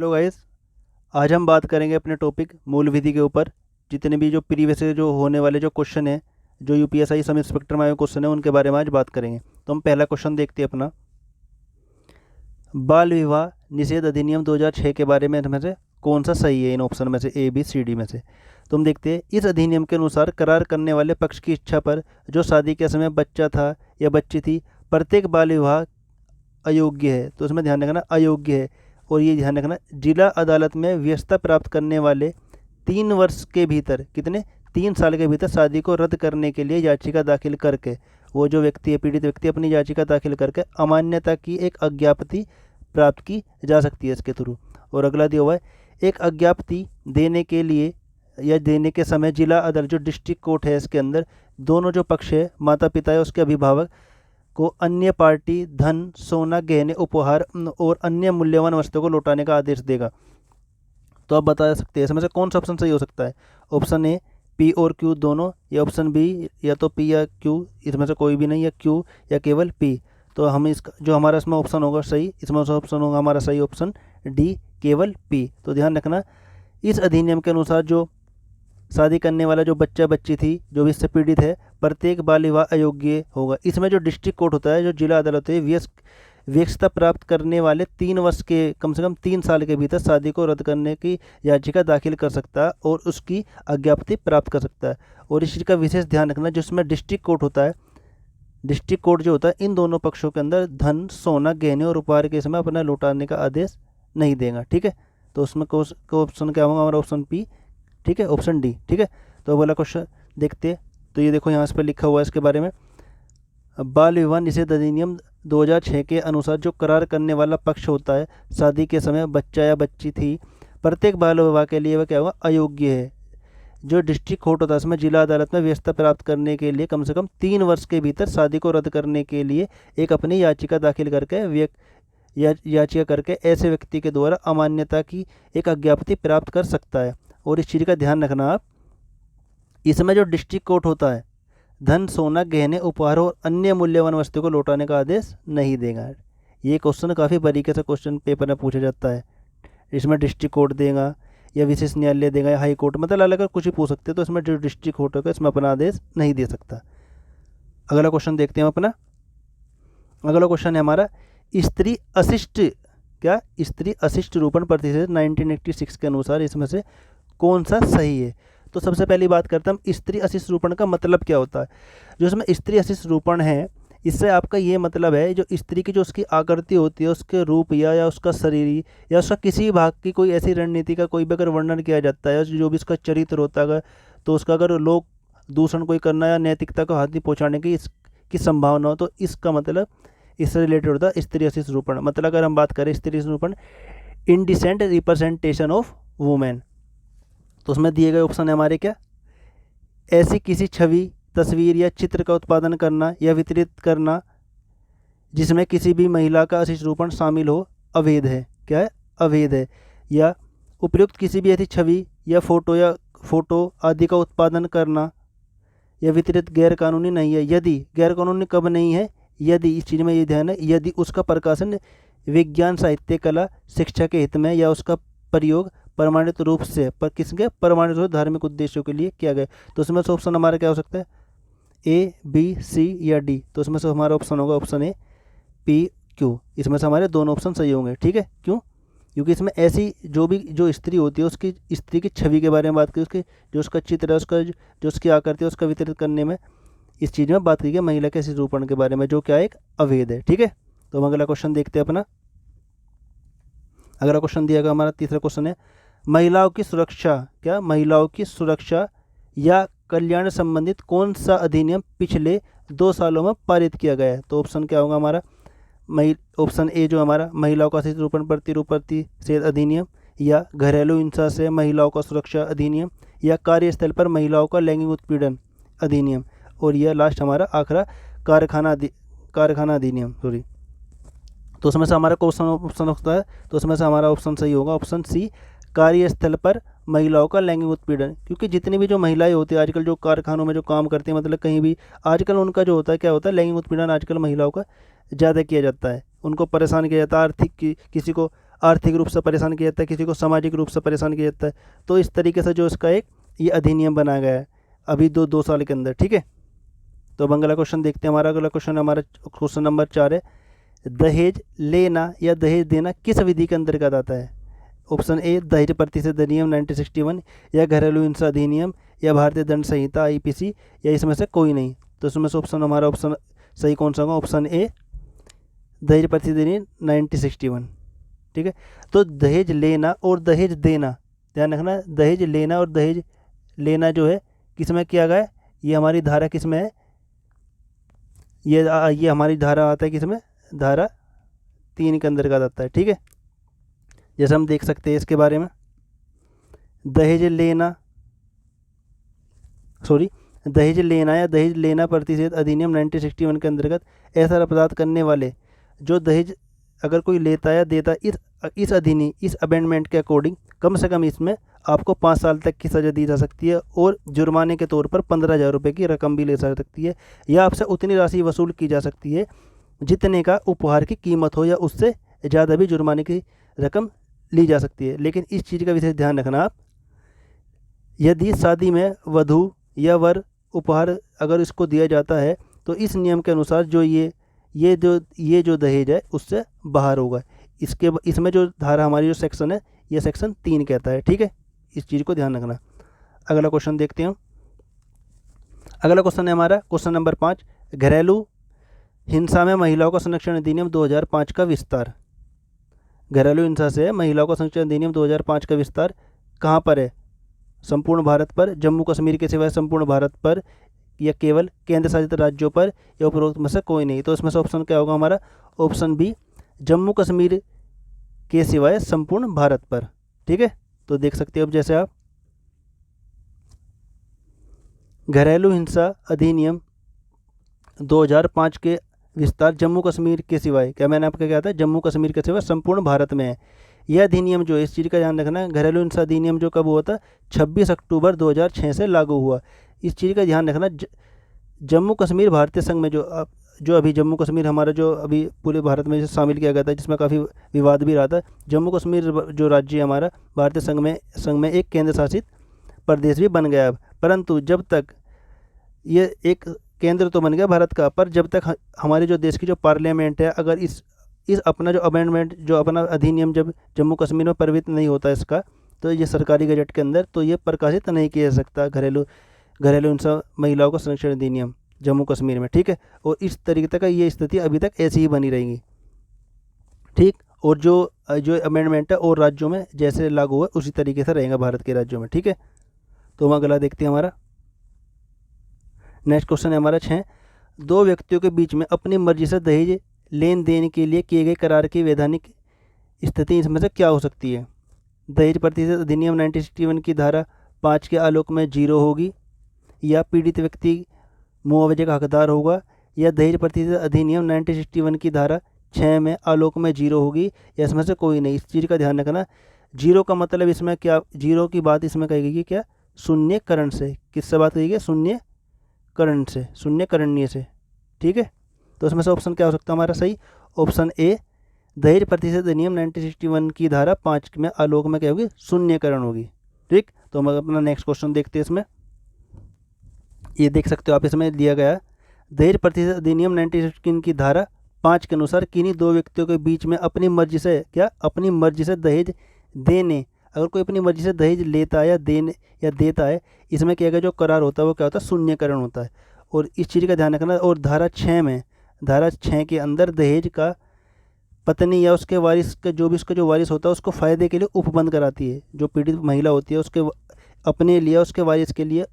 Hello guys. आज हम बात करेंगे अपने टॉपिक मूल विधि के ऊपर। जितने भी जो प्रीवियस से जो होने वाले जो क्वेश्चन है, जो यूपीएसआई सब इंस्पेक्टर में आए क्वेश्चन है, उनके बारे में आज बात करेंगे। तो हम पहला क्वेश्चन देखते हैं अपना। बाल विवाह निषेध अधिनियम 2006 के बारे में से कौन सा सही है इन ऑप्शन में से, ए बी सी डी में से। तो हम देखते हैं, इस अधिनियम के अनुसार करार करने वाले पक्ष की इच्छा पर जो शादी के समय बच्चा था या बच्ची थी, प्रत्येक बाल विवाह अयोग्य है। तो इसमें ध्यान रखना अयोग्य है, और ये ध्यान रखना जिला अदालत में व्यवस्था प्राप्त करने वाले 3 वर्ष के भीतर, कितने 3 साल के भीतर शादी को रद्द करने के लिए याचिका दाखिल करके, वो जो व्यक्ति है, पीड़ित व्यक्ति, अपनी याचिका दाखिल करके अमान्यता की एक अज्ञापति प्राप्त की जा सकती है इसके थ्रू। और अगला दिया हुआ है, एक अज्ञापति देने के लिए या देने के समय जिला अदालत जो डिस्ट्रिक्ट कोर्ट है इसके अंदर दोनों जो पक्ष है, माता पिता है उसके अभिभावक को अन्य पार्टी धन, सोना, गहने, उपहार और अन्य मूल्यवान वस्तुओं को लौटाने का आदेश देगा। तो आप बता सकते हैं इसमें से कौन सा ऑप्शन सही हो सकता है। ऑप्शन ए पी और क्यू दोनों, या ऑप्शन बी या तो पी या क्यू, इसमें से कोई भी नहीं, या क्यू या केवल पी। तो हम इसका जो हमारा इसमें ऑप्शन होगा सही, इसमें से ऑप्शन होगा हमारा सही ऑप्शन डी, केवल पी। तो ध्यान रखना, इस अधिनियम के अनुसार जो शादी करने वाला जो बच्चा बच्ची थी जो भी इससे पीड़ित है, प्रत्येक बाल विवाह अयोग्य होगा। इसमें जो डिस्ट्रिक्ट कोर्ट होता है, जो जिला अदालत है, व्यवस्था प्राप्त करने वाले 3 वर्ष के, कम से कम 3 साल के भीतर शादी को रद्द करने की याचिका दाखिल कर सकता है और उसकी अज्ञापति प्राप्त कर सकता है। और इस चीज़ का विशेष ध्यान रखना, जिसमें डिस्ट्रिक्ट कोर्ट होता है, डिस्ट्रिक्ट कोर्ट जो होता है इन दोनों पक्षों के अंदर धन, सोना, गहने और उपहार के समय अपना लौटाने का आदेश नहीं देगा। ठीक है, तो उसमें ऑप्शन क्या होगा हमारा, ऑप्शन पी। ठीक है, ऑप्शन डी। ठीक है, तो अगला क्वेश्चन देखते हैं। तो ये देखो यहाँ इस पर लिखा हुआ है इसके बारे में, बाल विवाह निषेध अधिनियम 2006 के अनुसार जो करार करने वाला पक्ष होता है, शादी के समय बच्चा या बच्ची थी, प्रत्येक बाल विवाह के लिए वह क्या होगा, अयोग्य है। जो डिस्ट्रिक्ट कोर्ट होता है इसमें जिला अदालत में व्यवस्था प्राप्त करने के लिए कम से कम 3 वर्ष के भीतर शादी को रद्द करने के लिए एक अपनी याचिका दाखिल करके याचिका करके ऐसे व्यक्ति के द्वारा अमान्यता की एक अज्ञापति प्राप्त कर सकता है। और इस चीज़ का ध्यान रखना आप, इसमें जो डिस्ट्रिक्ट कोर्ट होता है धन, सोना, गहने, उपहार और अन्य मूल्यवान वस्तु को लौटाने का आदेश नहीं देगा। ये क्वेश्चन काफ़ी बारीकी से क्वेश्चन पेपर में पूछा जाता है। इसमें डिस्ट्रिक्ट कोर्ट देगा या विशेष न्यायालय देगा या हाई कोर्ट, मतलब अलग अलग कुछ भी पूछ सकते हैं। तो इसमें जो डिस्ट्रिक्ट कोर्ट होगा इसमें अपना आदेश नहीं दे सकता। अगला क्वेश्चन देखते हैं अपना। अगला क्वेश्चन है हमारा, स्त्री अशिष्ट, क्या स्त्री अशिष्ट रूपण प्रतिशत 1986 के अनुसार इसमें से कौन सा सही है। तो सबसे पहली बात करते हैं हम, स्त्री अशिष्ट रूपण का मतलब क्या होता है। जो इसमें स्त्री अशिष्ट रूपण है, इससे आपका ये मतलब है जो स्त्री की जो उसकी आकृति होती है, उसके रूप या उसका शरीर या उसका किसी भाग की कोई ऐसी रणनीति का कोई भी अगर वर्णन किया जाता है, जो भी उसका चरित्र होता है, तो उसका अगर लोग दूषण कोई करना या नैतिकता को हानि पहुँचाने की इसकी संभावना हो, तो इसका मतलब इससे रिलेटेड होता है स्त्री अशिष्ट रूपण। मतलब अगर हम बात करें स्त्री अशिष्ट रूपण, इनडिसेंट रिप्रेजेंटेशन ऑफ वुमेन, तो उसमें दिए गए ऑप्शन है हमारे क्या, ऐसी किसी छवि, तस्वीर या चित्र का उत्पादन करना या वितरित करना जिसमें किसी भी महिला का अशिष्ट रूपण शामिल हो, अवैध है। क्या है, अवैध है। या उपयुक्त किसी भी ऐसी छवि या फोटो आदि का उत्पादन करना या वितरित गैर कानूनी नहीं है। यदि गैर कानूनी कब नहीं है, यदि, इस चीज़ में ये ध्यान है, यदि उसका प्रकाशन विज्ञान, साहित्य, कला, शिक्षा के हित में या उसका प्रयोग प्रमाणित रूप से किसके प्रमाणित रूप धार्मिक उद्देश्यों के लिए किया गया। तो इसमें से ऑप्शन हमारा क्या हो सकता है, ए, बी, सी या डी। तो इसमें से हमारा ऑप्शन होगा ऑप्शन ए, पी, क्यू। इसमें से हमारे दोनों ऑप्शन सही होंगे। ठीक है, क्यों, क्योंकि इसमें ऐसी जो स्त्री होती है उसकी स्त्री की छवि के बारे में बात करें, उसके जो उसका चित्र है, उसका जो उसकी आकृति है, उसका वितरित करने में, इस चीज़ में बात की गई महिला के अशिष्ट रूपण के बारे में, जो क्या एक अवैध है। ठीक है, तो हम अगला क्वेश्चन देखते हैं अपना। अगला क्वेश्चन दिया गया हमारा तीसरा क्वेश्चन है, महिलाओं की सुरक्षा, क्या महिलाओं की सुरक्षा या कल्याण संबंधित कौन सा अधिनियम पिछले 2 सालों में पारित किया गया है। तो ऑप्शन क्या होगा हमारा, ऑप्शन ए जो हमारा महिलाओं का अशिष्ट रूपण प्रतिषेध अधिनियम, या घरेलू हिंसा से महिलाओं का सुरक्षा अधिनियम, या कार्यस्थल पर महिलाओं का लैंगिक उत्पीड़न अधिनियम, और यह लास्ट हमारा आखिरा कारखाना अधिनियम, सॉरी। तो उसमें से हमारा क्वेश्चन ऑप्शन होता है, तो उसमें से हमारा ऑप्शन सही होगा ऑप्शन सी, कार्यस्थल पर महिलाओं का लैंगिक उत्पीड़न। क्योंकि जितनी भी जो महिलाएं होती है आजकल जो कारखानों में जो काम करती हैं, मतलब कहीं भी आजकल उनका जो होता है क्या होता है, लैंगिक उत्पीड़न आजकल महिलाओं का ज़्यादा किया जाता है। उनको परेशान किया जाता है, आर्थिक किसी को आर्थिक रूप से परेशान किया जाता है, किसी को सामाजिक रूप से परेशान किया जाता है। तो इस तरीके से जो इसका एक ये अधिनियम बनाया गया है अभी दो साल के अंदर, ठीक है। तो अब अगला क्वेश्चन देखते हैं। हमारा क्वेश्चन नंबर 4 है, दहेज लेना या दहेज देना किस विधि के अंतर्गत आता है? ऑप्शन ए दहेज प्रतिशत अधिनियम 1961, या घरेलू हिंसा अधिनियम, या भारतीय दंड संहिता IPC, या इसमें से कोई नहीं। तो इसमें से हमारा ऑप्शन सही कौन सा होगा? ऑप्शन ए दहेज प्रतिशत अधिनियम 1961, ठीक है। तो दहेज लेना और दहेज देना, ध्यान रखना, दहेज लेना और दहेज लेना जो है किस में किया गया है? ये हमारी धारा किस में है? ये हमारी धारा आता है किस में? धारा 3 के अंतर्गत आता है, ठीक है। जैसे हम देख सकते हैं इसके बारे में, दहेज लेना या दहेज लेना प्रतिषेध अधिनियम 1961 के अंतर्गत ऐसा अपराध करने वाले जो दहेज अगर कोई लेता या देता इस अमेंडमेंट के अकॉर्डिंग कम से कम इसमें आपको 5 साल तक की सज़ा दी जा सकती है और जुर्माने के तौर पर 15,000 रुपये की रकम भी ले सकती है, या आपसे उतनी राशि वसूल की जा सकती है जितने का उपहार की कीमत हो, या उससे ज़्यादा भी जुर्माने की रकम ली जा सकती है। लेकिन इस चीज़ का विशेष ध्यान रखना आप, यदि शादी में वधू या वर उपहार अगर इसको दिया जाता है तो इस नियम के अनुसार जो ये जो दहेज है उससे बाहर होगा। इसमें जो धारा हमारी जो सेक्शन है ये सेक्शन 3 कहता है, ठीक है। इस चीज़ को ध्यान रखना। अगला क्वेश्चन देखते हैं। अगला क्वेश्चन है हमारा क्वेश्चन नंबर 5, घरेलू हिंसा में महिलाओं का संरक्षण अधिनियम 2005 का विस्तार। घरेलू हिंसा से महिलाओं का संरक्षण अधिनियम 2005 का विस्तार कहाँ पर है? संपूर्ण भारत पर, जम्मू कश्मीर के सिवाय संपूर्ण भारत पर, या केवल केंद्र शासित राज्यों पर, या उपरोक्त में से कोई नहीं। तो इसमें से ऑप्शन क्या होगा हमारा? ऑप्शन बी जम्मू कश्मीर के सिवाय संपूर्ण भारत पर, ठीक है। तो देख सकते हो अब जैसे आप घरेलू हिंसा अधिनियम 2005 के विस्तार जम्मू कश्मीर के सिवाय, क्या मैंने आपको क्या था? जम्मू कश्मीर के सिवाय संपूर्ण भारत में है। यह अधिनियम जो, इस चीज़ का ध्यान रखना, घरेलू हिंसा अधिनियम जो कब हुआ था? 26 अक्टूबर 2006 से लागू हुआ। इस चीज़ का ध्यान रखना, जम्मू कश्मीर भारतीय संघ में जो अभी जम्मू कश्मीर हमारा जो अभी पूरे भारत में शामिल किया गया था, जिसमें काफ़ी विवाद भी रहा था, जम्मू कश्मीर जो राज्य है हमारा भारतीय संघ में एक केंद्र शासित प्रदेश भी बन गया। परंतु जब तक ये एक केंद्र तो बन गया भारत का, पर जब तक हमारे जो देश की जो पार्लियामेंट है, अगर इस अपना जो अमेंडमेंट जो अपना अधिनियम जब जम्मू कश्मीर में प्रवृत्त नहीं होता इसका, तो ये सरकारी गजट के अंदर तो ये प्रकाशित नहीं किया जा सकता घरेलू हिंसा महिलाओं का संरक्षण अधिनियम जम्मू कश्मीर में, ठीक है। और इस तरीके का ये स्थिति अभी तक ऐसी ही बनी रहेगी, ठीक। और जो अमेंडमेंट है और राज्यों में जैसे लागू हुआ उसी तरीके से रहेगा भारत के राज्यों में, ठीक है। तो हम अगला देखते हैं। हमारा नेक्स्ट क्वेश्चन है हमारा 6, दो व्यक्तियों के बीच में अपनी मर्जी से दहेज लेन देन के लिए किए गए करार की वैधानिक स्थिति इसमें से क्या हो सकती है? दहेज प्रतिशत अधिनियम 1961 की धारा 5 के आलोक में 0 होगी, या पीड़ित व्यक्ति मुआवजे का हकदार होगा, या दहेज प्रतिशत अधिनियम 1961 की धारा 6 में आलोक में 0 होगी, या इसमें से कोई नहीं। इस चीज़ का ध्यान रखना, 0 का मतलब इसमें क्या, 0 की बात इसमें कही गई क्या? शून्यकरण से। किससे बात कही गई? शून्यकरणीय से, ठीक है। तो इसमें से ऑप्शन क्या हो सकता है हमारा सही? ऑप्शन ए दहेज प्रतिशत अधिनियम 1961 की धारा 5 में आलोक में क्या होगी? शून्यकरण होगी, ठीक। तो हम अपना नेक्स्ट क्वेश्चन देखते हैं। इसमें ये देख सकते हो आप, इसमें दिया गया दहेज प्रतिशत अधिनियम 1961 की धारा 5 के अनुसार किन्हीं दो व्यक्तियों के बीच में अपनी मर्जी से दहेज देने, अगर कोई अपनी मर्जी से दहेज लेता है या देता है, इसमें क्या जो करार होता है वो क्या होता है? शून्यकरण होता है। और इस चीज़ का ध्यान रखना। और धारा 6 के अंदर दहेज का पत्नी या उसके वारिस का जो वारिस होता है उसको फ़ायदे के लिए उपबंध कराती है। जो पीड़ित महिला होती है उसके अपने लिए उसके वारिस के लिए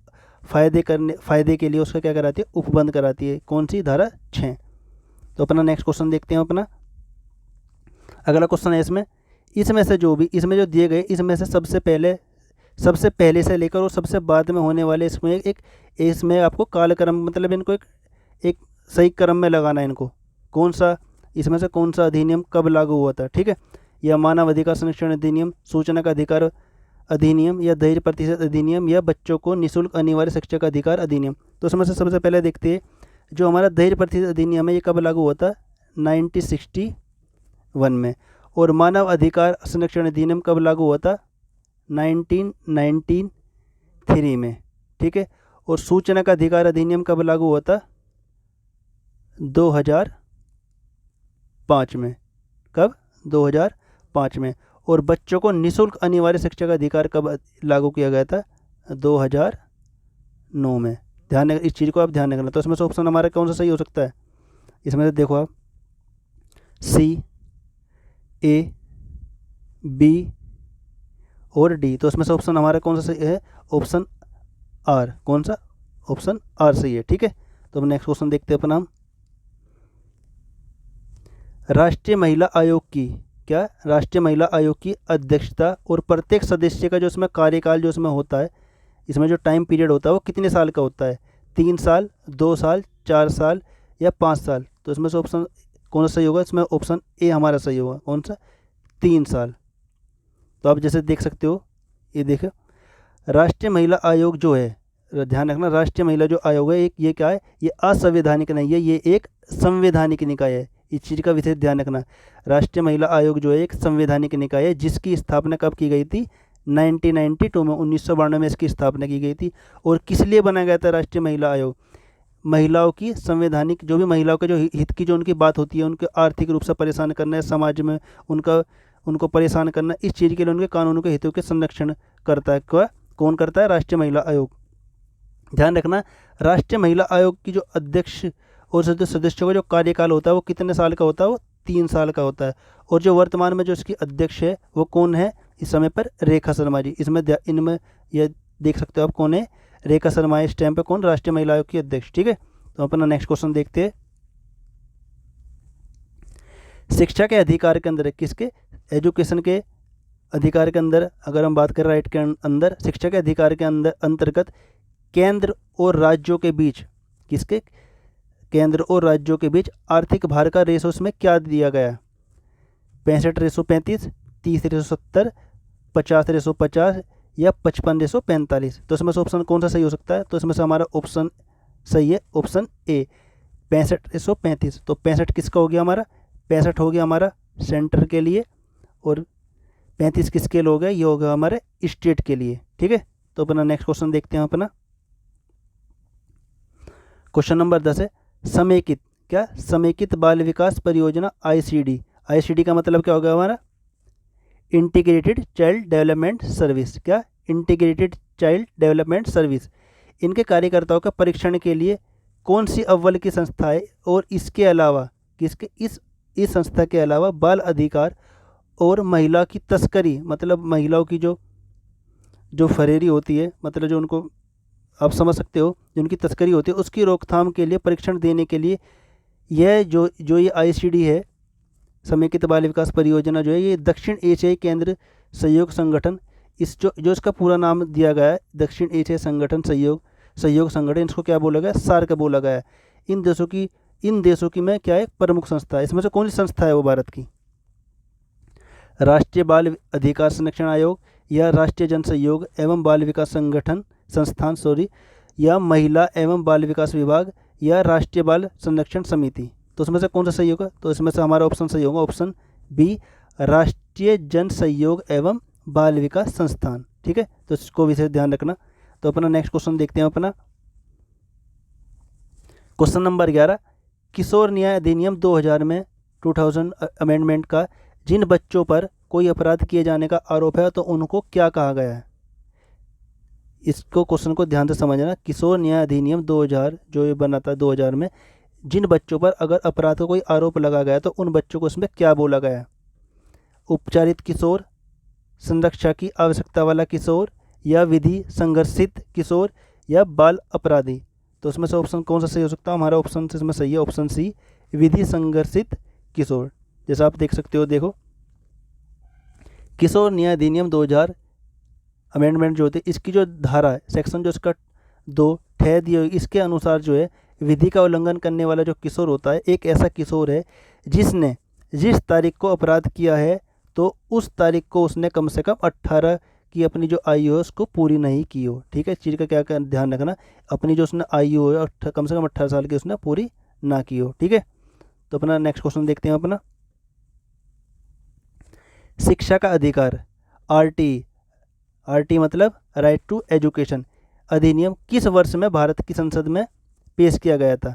फ़ायदे के लिए उसका क्या कराती है? उपबंध कराती है। कौन सी? धारा 6। तो अपना नेक्स्ट क्वेश्चन देखते हैं। अपना अगला क्वेश्चन है इसमें से इसमें जो दिए गए, इसमें से सबसे पहले से लेकर और सबसे बाद में होने वाले इसमें आपको कालक्रम, मतलब इनको एक सही क्रम में लगाना है इनको। इसमें से कौन सा अधिनियम कब लागू हुआ था, ठीक है। या मानव अधिकार संरक्षण अधिनियम, सूचना का अधिकार अधिनियम, या दहेज प्रतिशत अधिनियम, या बच्चों को निःशुल्क अनिवार्य शिक्षा का अधिकार अधिनियम। तो इसमें से सबसे पहले देखते हैं जो हमारा दहेज प्रतिशत अधिनियम है ये कब लागू हुआ था? 1961 में। और मानव अधिकार संरक्षण अधिनियम कब लागू हुआ था? 1993 में, ठीक है। और सूचना का अधिकार अधिनियम कब लागू हुआ था? 2005 में। कब? 2005 में। और बच्चों को निःशुल्क अनिवार्य शिक्षा का अधिकार कब लागू किया गया था? 2009 में। ध्यान, इस चीज़ को आप ध्यान रखना। तो इसमें से ऑप्शन हमारा कौन सा सही हो सकता है? इसमें से देखो आप, सी, ए, बी और डी। तो इसमें से ऑप्शन हमारा कौन सा सही है? Option R. कौन सा? ऑप्शन आर सही है, ठीक है। तो हम नेक्स्ट क्वेश्चन देखते हैं अपना हम। राष्ट्रीय महिला आयोग की, क्या? राष्ट्रीय महिला आयोग की अध्यक्षता और प्रत्येक सदस्य का जो इसमें कार्यकाल जो इसमें होता है, इसमें जो टाइम पीरियड होता है वो कितने साल का होता है? 3 साल, 2 साल, 4 साल या 5 साल? तो इसमें से ऑप्शन कौन सा सही होगा? इसमें ऑप्शन ए हमारा सही होगा। कौन सा? 3 साल। तो आप जैसे देख सकते हो, ये देखो, राष्ट्रीय महिला आयोग जो है, ध्यान रखना, राष्ट्रीय महिला जो आयोग है, एक ये क्या है? ये असंवैधानिक नहीं है, ये एक संवैधानिक निकाय है। इस चीज़ का विशेष ध्यान रखना। राष्ट्रीय महिला आयोग जो है एक संवैधानिक निकाय है, जिसकी स्थापना कब की गई थी? 1992 में, 1992 में इसकी स्थापना की गई थी। और किस लिए बनाया गया था राष्ट्रीय महिला आयोग? महिलाओं की संवैधानिक, जो भी महिलाओं के जो हित की जो उनकी बात होती है, उनको आर्थिक रूप से परेशान करना है, समाज में उनको परेशान करना, इस चीज़ के लिए उनके कानूनों के हितों के संरक्षण करता है। कौन करता है? राष्ट्रीय महिला आयोग। ध्यान रखना, राष्ट्रीय महिला आयोग की जो अध्यक्ष और सदस्यों का जो कार्यकाल होता है वो कितने साल का होता है? वो 3 साल का होता है। और जो वर्तमान में जो इसकी अध्यक्ष है वो कौन है इस समय पर? रेखा शर्मा जी। इसमें इनमें यह देख सकते हो आप कौन है? रेखा शर्मा इस टाइम पे कौन? राष्ट्रीय महिला आयोग की अध्यक्ष, ठीक है। तो अपना नेक्स्ट क्वेश्चन देखते हैं। शिक्षा के अधिकार के अंदर, किसके? एजुकेशन के अधिकार के अंदर अगर हम बात करें, राइट के अंदर, शिक्षा के अधिकार के अंदर अंतर्गत केंद्र और राज्यों के बीच, किसके? केंद्र और राज्यों के बीच आर्थिक भार का रेशो इसमें क्या दिया गया? 65:35, 30:70, 50:50 या 55:45? तो इसमें से ऑप्शन कौन सा सही हो सकता है? तो इसमें से हमारा ऑप्शन सही है, ऑप्शन ए, 65:35। तो 65 किसका हो गया हमारा? 65 हो गया हमारा सेंटर के लिए, और 35 किसके लिए हो गया? ये हो गया हमारे स्टेट के लिए, ठीक है। तो अपना नेक्स्ट क्वेश्चन देखते हैं अपना। क्वेश्चन नंबर 10 है, समेकित, क्या? समेकित बाल विकास परियोजना आईसीडी। आईसीडी का मतलब क्या होगा हमारा? Integrated child development service. क्या? Integrated child development service. इनके कार्यकर्ताओं का परीक्षण के लिए कौन सी अव्वल की संस्था है? और इसके अलावा किसके, इस संस्था के अलावा बाल अधिकार और महिला की तस्करी, मतलब महिलाओं की जो फरेरी होती है, मतलब जो उनको, आप समझ सकते हो, जो उनकी तस्करी होती है, उसकी रोकथाम के लिए परीक्षण देने के लिए यह जो ये आईसीडी है, समेकित बाल विकास परियोजना जो है, ये दक्षिण एशियाई केंद्र सहयोग संगठन, इस जो इसका पूरा नाम दिया गया है, दक्षिण एशियाई संगठन सहयोग संगठन, इसको क्या बोला गया? सार्क बोला गया है। इन देशों की में क्या है? प्रमुख संस्था है। इसमें से कौन सी संस्था है वो भारत की? राष्ट्रीय बाल अधिकार संरक्षण आयोग, या राष्ट्रीय जन सहयोग एवं बाल विकास संस्थान या महिला एवं बाल विकास विभाग, या राष्ट्रीय बाल संरक्षण समिति? तो इसमें से कौन सा सही होगा? तो इसमें से हमारा ऑप्शन सही होगा, ऑप्शन बी, राष्ट्रीय जन सहयोग एवं बाल विकास संस्थान, ठीक है। तो इसको विशेष ध्यान रखना। तो अपना नेक्स्ट क्वेश्चन देखते हैं अपना। क्वेश्चन नंबर 11, किशोर न्याय अधिनियम 2000 में 2000 अमेंडमेंट का जिन बच्चों पर कोई अपराध किए जाने का आरोप है तो उनको क्या कहा गया है? इसको क्वेश्चन को ध्यान से समझना। किशोर न्याय अधिनियम 2000 जो ये बना था 2000 में, जिन बच्चों पर अगर अपराध का कोई आरोप लगा गया तो उन बच्चों को इसमें क्या बोला गया है? उपचारित किशोर, संरक्षा की आवश्यकता वाला किशोर, या विधि संघर्षित किशोर, या बाल अपराधी? तो इसमें से ऑप्शन कौन सा सही हो सकता है? हमारा ऑप्शन इसमें सही है, ऑप्शन सी, विधि संघर्षित किशोर। जैसा आप देख सकते हो, देखो, किशोर न्याय अधिनियम 2000 अमेंडमेंट जो होती है, इसकी जो धारा है, सेक्शन जो इसका 2 ठह दिए, इसके अनुसार जो है विधि का उल्लंघन करने वाला जो किशोर होता है, एक ऐसा किशोर है जिसने जिस तारीख को अपराध किया है तो उस तारीख को उसने कम से कम 18 की अपनी जो आयु है उसको पूरी नहीं की हो, ठीक है। इस चीज़ का क्या ध्यान रखना, अपनी जो उसने आयु है कम से कम 18 साल की उसने पूरी ना की हो, ठीक है। तो अपना नेक्स्ट क्वेश्चन देखते हैं अपना। शिक्षा का अधिकार आरटी, आरटी मतलब राइट टू एजुकेशन अधिनियम किस वर्ष में भारत की संसद में पेश किया गया था?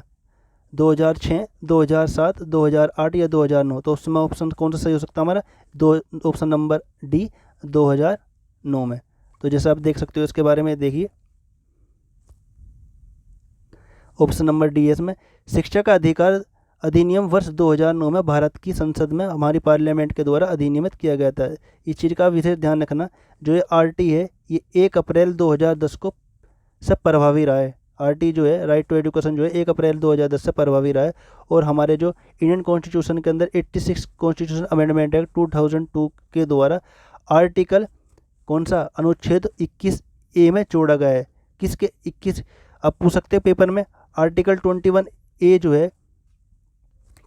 2006, 2007, 2008 या 2009? तो उसमें ऑप्शन कौन सा सही हो सकता है हमारा? दो, ऑप्शन नंबर डी 2009 में। तो जैसे आप देख सकते हो इसके बारे में देखिए, ऑप्शन नंबर डी है इसमें। शिक्षा का अधिकार अधिनियम वर्ष 2009 में भारत की संसद में हमारी पार्लियामेंट के द्वारा अधिनियमित किया गया था। इस चीज़ का विशेष ध्यान रखना, जो ये आरटी है ये 1 अप्रैल 2010 को से प्रभावी रहा है। आरटी जो है राइट टू एजुकेशन जो है 1 अप्रैल 2010 से प्रभावी रहा है। और हमारे जो इंडियन कॉन्स्टिट्यूशन के अंदर 86 कॉन्स्टिट्यूशन अमेंडमेंट एक्ट 2002 के द्वारा आर्टिकल कौन सा अनुच्छेद 21A में जोड़ा गया है। किसके 21? आप पूछ सकते हैं पेपर में, आर्टिकल 21A जो है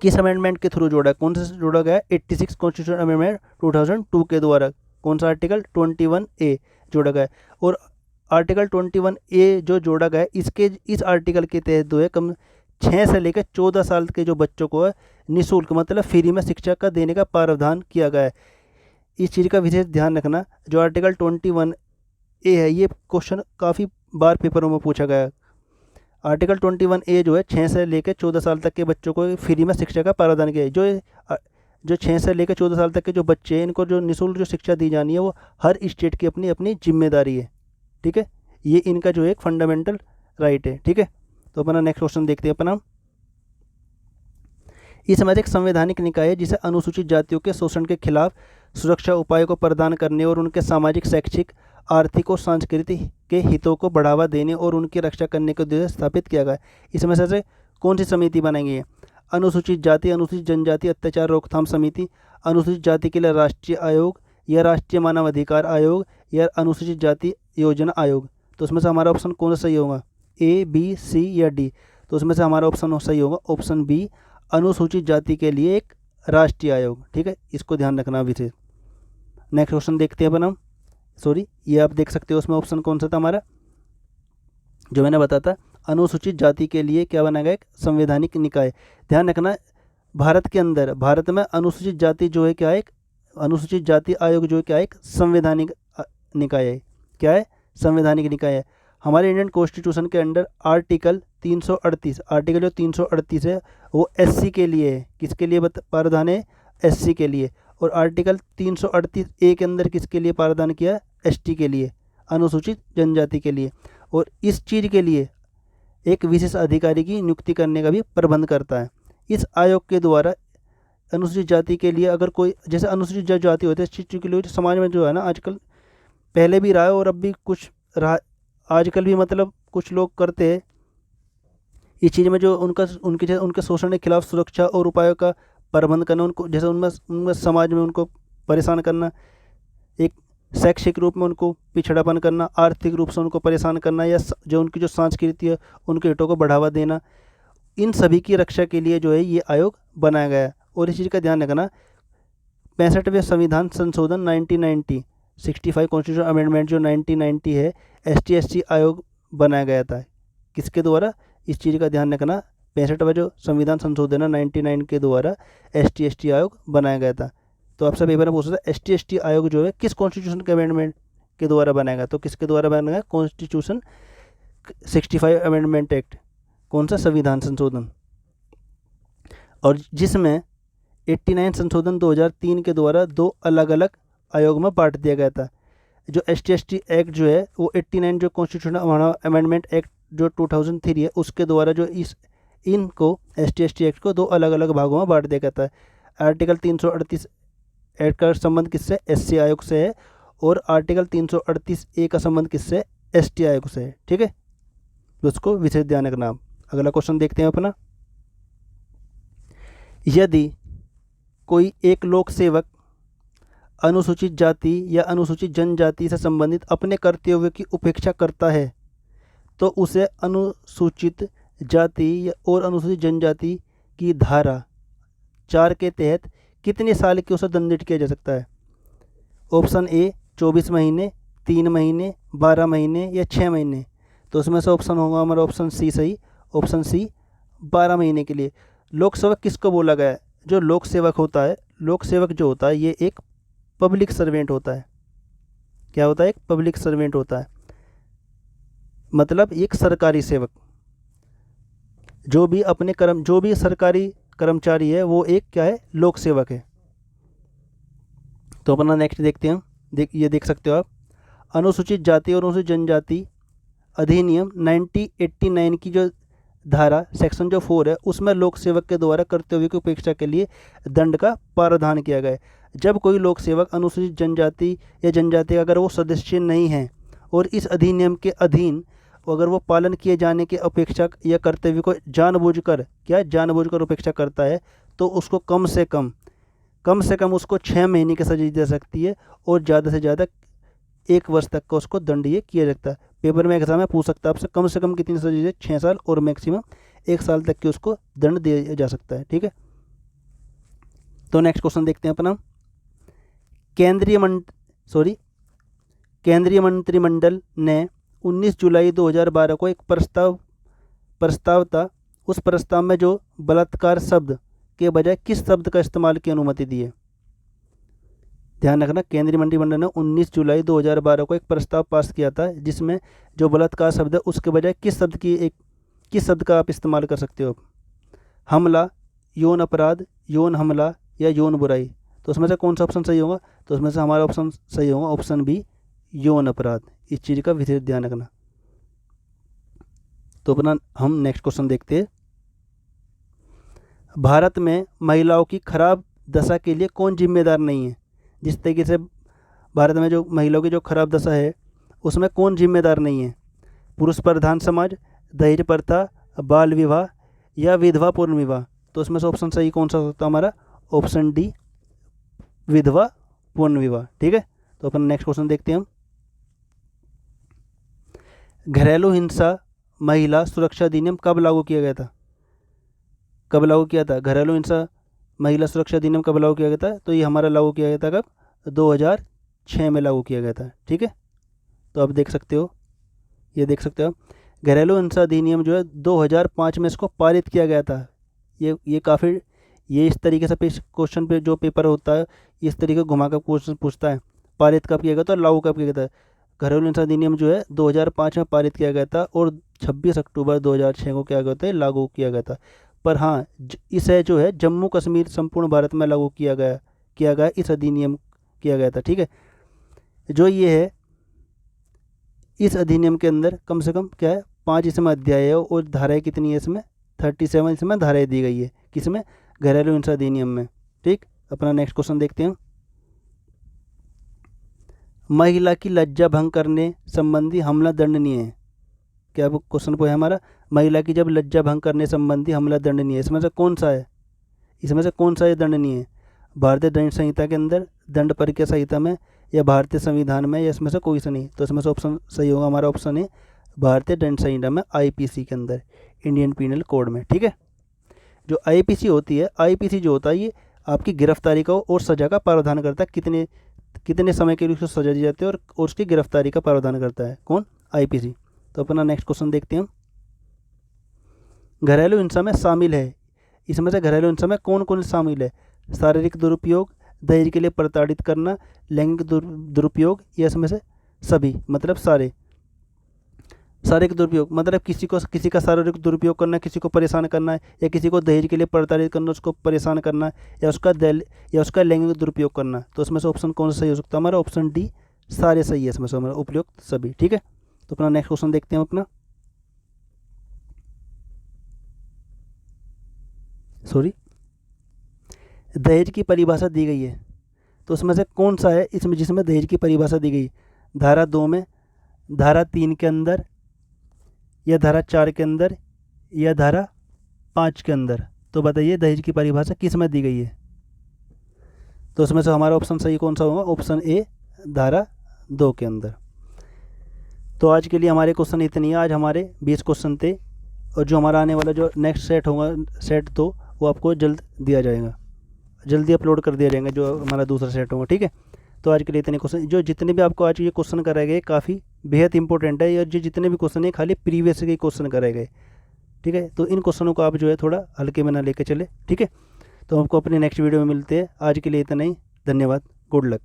किस अमेंडमेंट के थ्रू जोड़ा है? कौन सा जोड़ा गया है? 86 कॉन्स्टिट्यूशन अमेंडमेंट 2002 के द्वारा। कौन सा आर्टिकल? 21A जोड़ा गया है। और आर्टिकल 21A जो जोड़ा गया है इस आर्टिकल के तहत जो है कम 6 से लेकर 14 साल के जो बच्चों को है निःशुल्क मतलब फ्री में शिक्षा का देने का प्रावधान किया गया है। इस चीज़ का विशेष ध्यान रखना, जो आर्टिकल 21A है ये क्वेश्चन काफ़ी बार पेपरों में पूछा गया है। आर्टिकल 21A जो है 6 से लेकर 14 साल तक के बच्चों को फ्री में शिक्षा का प्रावधान किया है। जो 6 से लेकर 14 साल तक के जो बच्चे हैं इनको जो निःशुल्क जो शिक्षा दी जानी है वो हर स्टेट की अपनी अपनी जिम्मेदारी है। ठीक है, ये इनका जो एक फंडामेंटल राइट है। ठीक है, तो अपना नेक्स्ट क्वेश्चन देखते हैं अपना। इस समय एक संवैधानिक निकाय है जिसे अनुसूचित जातियों के शोषण के खिलाफ सुरक्षा उपायों को प्रदान करने और उनके सामाजिक, शैक्षिक, आर्थिक और सांस्कृतिक के हितों को बढ़ावा देने और उनकी रक्षा करने के उद्देश्य स्थापित किया गया है। इसमें से कौन सी समिति बनाई है? अनुसूचित जाति, अनुसूचित जनजाति अत्याचार रोकथाम समिति, अनुसूचित जाति के लिए राष्ट्रीय आयोग या राष्ट्रीय मानव अधिकार आयोग या अनुसूचित जाति योजना आयोग? तो उसमें से हमारा ऑप्शन कौन सा सही होगा? A, B, C या D? तो उसमें से हमारा ऑप्शन सही होगा ऑप्शन बी, अनुसूचित जाति के लिए एक राष्ट्रीय आयोग। ठीक है, इसको ध्यान रखना विशेष। नेक्स्ट क्वेश्चन देखते हैं अपन हम। सॉरी, ये आप देख सकते हो उसमें ऑप्शन कौन सा था हमारा, जो मैंने बताया था अनुसूचित जाति के लिए क्या बनाया गया? एक संवैधानिक निकाय। ध्यान रखना, भारत के अंदर, भारत में अनुसूचित जाति जो है क्या है? एक अनुसूचित जाति आयोग जो है क्या है? एक संवैधानिक निकाय है। क्या है? संवैधानिक निकाय है। हमारे इंडियन कॉन्स्टिट्यूशन के अंडर आर्टिकल 338, आर्टिकल जो 338 है वो एससी के लिए है। किसके लिए प्रावधान है? एससी के लिए। और आर्टिकल 338A के अंदर किसके लिए प्रावधान किया? एसटी के लिए, अनुसूचित जनजाति के लिए। और इस चीज़ के लिए एक विशेष अधिकारी की नियुक्ति करने का भी प्रबंध करता है। इस आयोग के द्वारा अनुसूचित जाति के लिए अगर कोई, जैसे अनुसूचित जाति होते हैं इस चीज़ के लिए समाज में जो है ना आजकल, पहले भी रहा है और अब भी कुछ रहा, आजकल भी मतलब कुछ लोग करते हैं इस चीज़ में, जो उनके शोषण के खिलाफ सुरक्षा और उपायों का प्रबंध करना, उनको जैसे उनमें समाज में उनको परेशान करना, एक शैक्षिक रूप में उनको पिछड़ापन करना, आर्थिक रूप से उनको परेशान करना, या जो उनकी जो संस्कृति है उनके हितों को बढ़ावा देना, इन सभी की रक्षा के लिए जो है ये आयोग बनाया गया है। और इस चीज़ का ध्यान रखना, 65वें संविधान संशोधन 1990, 65 कॉन्स्टिट्यूशन अमेंडमेंट जो 1990 है, ST/ST आयोग बनाया गया था। किसके द्वारा? इस चीज़ का ध्यान रखना, 65वां जो संविधान संशोधन है 99 के द्वारा ST/ST आयोग बनाया गया था। तो आपसे पेपर में पूछ सकता है ST/ST आयोग जो है किस कॉन्स्टिट्यूशन के अमेंडमेंट के द्वारा बनाया गया? तो किसके द्वारा बनाया गया? Constitution 65 amendment act. कौन सा? संविधान संशोधन। और जिसमें 89 संशोधन 2003 के द्वारा दो अलग अलग आयोग में बांट दिया गया था। जो ST/ST एक्ट जो है वो 89 जो कॉन्स्टिट्यूशन अमेंडमेंट एक्ट जो 2003 है उसके द्वारा जो इनको ST/ST एक्ट को दो अलग अलग भागों में बांट दिया गया था। आर्टिकल 338 एक्ट का संबंध किससे? SC आयोग से है। और आर्टिकल 338A का संबंध किससे? ST आयोग से है। ठीक है, तो उसको विशेष ध्यान रखना। अगला क्वेश्चन देखते हैं अपना। यदि कोई एक लोक सेवक अनुसूचित जाति या अनुसूचित जनजाति से संबंधित अपने कर्तव्यों की उपेक्षा करता है तो उसे अनुसूचित जाति और अनुसूचित जनजाति की धारा 4 के तहत कितने साल की उसे दंडित किया जा सकता है? ऑप्शन ए 24 महीने, 3 महीने, 12 महीने या 6 महीने? तो उसमें से ऑप्शन होगा हमारा ऑप्शन सी सही, ऑप्शन सी 12 महीने के लिए। लोक सेवक किसको बोला गया है? जो लोक सेवक होता है, लोक सेवक जो होता है ये एक पब्लिक सर्वेंट होता है। क्या होता है? एक पब्लिक सर्वेंट होता है, मतलब एक सरकारी सेवक। जो भी सरकारी कर्मचारी है वो एक क्या है? लोक सेवक है। तो अपना नेक्स्ट देखते हैं। ये देख सकते हो आप, अनुसूचित जाति और अनुसूचित जनजाति अधिनियम 1989 की जो धारा सेक्शन जो 4 है, उसमें लोक सेवक के द्वारा कर्तव्य की उपेक्षा के लिए दंड का प्रावधान किया गया है। जब कोई लोक सेवक अनुसूचित जनजाति या जनजाति का अगर वो सदस्य नहीं है और इस अधिनियम के अधीन अगर वो पालन किए जाने की अपेक्षा या कर्तव्य को जानबूझकर उपेक्षा करता है, तो उसको कम से कम उसको 6 महीने की सजा दी जा सकती है और ज़्यादा से ज़्यादा 1 वर्ष तक का उसको दंड ये किया जाता है। पेपर में एग्जाम में पूछ सकता है आपसे कम से कम कितनी सजा दी? 6 साल और मैक्सिमम 1 साल तक की उसको दंड दिया जा सकता है। ठीक है, तो नेक्स्ट क्वेश्चन देखते हैं अपना। केंद्रीय मंत्रिमंडल ने 19 जुलाई 2012 को एक प्रस्ताव था। उस प्रस्ताव में जो बलात्कार शब्द के बजाय किस शब्द का इस्तेमाल की अनुमति दी है? ध्यान रखना, केंद्रीय मंत्रिमंडल ने 19 जुलाई 2012 को एक प्रस्ताव पास किया था जिसमें जो बलात्कार शब्द है उसके बजाय किस शब्द का आप इस्तेमाल कर सकते हो? हमला, यौन अपराध, यौन हमला या यौन बुराई। तो उसमें से कौन सा ऑप्शन सही होगा? तो उसमें से हमारा ऑप्शन सही होगा ऑप्शन बी, यौन अपराध। इस चीज़ का विशेष ध्यान रखना। तो अपना हम नेक्स्ट क्वेश्चन देखते हैं। भारत में महिलाओं की खराब दशा के लिए कौन जिम्मेदार नहीं है? जिस तरीके से भारत में जो महिलाओं की जो खराब दशा है उसमें कौन जिम्मेदार नहीं है? पुरुष प्रधान समाज, दहेज प्रथा, बाल विवाह या विधवा पूर्ण विवाह। तो उसमें से ऑप्शन सही कौन सा होता है हमारा? ऑप्शन डी, विधवा पूर्ण विवाह। ठीक है, तो अपन नेक्स्ट क्वेश्चन देखते हैं हम। घरेलू हिंसा महिला सुरक्षा अधिनियम कब लागू किया गया था? घरेलू हिंसा महिला सुरक्षा अधिनियम कब लागू किया गया था? तो ये हमारा लागू किया गया था कब? 2006 में लागू किया गया था। ठीक है, तो आप देख सकते हो, ये देख सकते हो घरेलू हिंसा अधिनियम जो है 2005 में इसको पारित किया गया था। ये काफ़ी इस तरीके से क्वेश्चन पे जो पेपर होता है इस तरीके घुमा कर क्वेश्चन पूछता है, पारित कब किया गया था, लागू कब किया गया था। घरेलू हिंसा अधिनियम जो है 2005 में पारित किया गया था और 26 अक्टूबर 2006 को क्या गया था? लागू किया गया था। पर हाँ, इसे जो है जम्मू कश्मीर संपूर्ण भारत में लागू किया गया इस अधिनियम किया गया था। ठीक है, जो ये है इस अधिनियम के अंदर कम से कम क्या है 5 इसमें अध्याय है और धाराएं कितनी है इसमें? 37 इसमें धाराएं दी गई है। किसमें? घरेलू हिंसा अधिनियम में। ठीक, अपना नेक्स्ट क्वेश्चन देखते हैं। महिला की लज्जा भंग करने संबंधी हमला दंडनीय है। क्या वो क्वेश्चन है हमारा? महिला की जब लज्जा भंग करने संबंधी हमला दंडनीय है, इसमें से कौन सा है दंडनीय है? भारतीय दंड संहिता के अंदर, दंड प्रक्रिया संहिता में या भारतीय संविधान में, या इसमें से कोई सा नहीं? तो इसमें से ऑप्शन सही होगा हमारा ऑप्शन है भारतीय दंड संहिता में, आईपीसी के अंदर, इंडियन पीनल कोड में। ठीक है, जो आईपीसी होती है, आईपीसी जो होता है ये आपकी गिरफ्तारी का और सज़ा का प्रावधान करता है। कितने समय के लिए उसको सजा दी जाती है और उसकी गिरफ्तारी का प्रावधान करता है कौन? आईपीसी। तो अपना नेक्स्ट क्वेश्चन देखते हैं हम। घरेलू हिंसा में शामिल है, इसमें से घरेलू हिंसा में कौन कौन शामिल है? शारीरिक दुरुपयोग, दहेज के लिए प्रताड़ित करना, लैंगिक दुरुपयोग, या इसमें से सभी, मतलब सारे। शारीरिक दुरुपयोग मतलब किसी का शारीरिक दुरुपयोग करना, किसी को परेशान करना है, या किसी को दहेज के लिए प्रताड़ित करना, उसको परेशान करना, या उसका लैंगिक दुरुपयोग करना। तो इसमें से ऑप्शन कौन सा सही हो सकता है हमारा? ऑप्शन डी, सारे सही है इसमें से हमारा, उपयुक्त सभी। ठीक है, तो अपना नेक्स्ट क्वेश्चन देखते हैं अपना। दहेज की परिभाषा दी गई है, तो उसमें से कौन सा है इसमें जिसमें दहेज की परिभाषा दी गई? धारा 2 में, धारा 3 के अंदर, या धारा 4 के अंदर, या धारा 5 के अंदर? तो बताइए दहेज की परिभाषा किस में दी गई है? तो उसमें से हमारा ऑप्शन सही कौन सा होगा? ऑप्शन ए, धारा 2 के अंदर। तो आज के लिए हमारे क्वेश्चन इतने ही। आज हमारे 20 क्वेश्चन थे और जो हमारा आने वाला जो नेक्स्ट सेट होगा, सेट 2, वो आपको जल्दी अपलोड कर दिया जाएगा, जो हमारा दूसरा सेट होगा। ठीक है, तो आज के लिए इतने क्वेश्चन, जो जितने भी आपको आज ये क्वेश्चन कराए गए काफ़ी बेहद इंपॉर्टेंट है, और जो जितने भी क्वेश्चन है खाली प्रीवियस के क्वेश्चन कराए गए। ठीक है, तो इन क्वेश्चनों को आप जो है थोड़ा हल्के में ना लेके चले। ठीक है, तो आपको अपने नेक्स्ट वीडियो में मिलते हैं। आज के लिए इतना ही, धन्यवाद, गुड लक।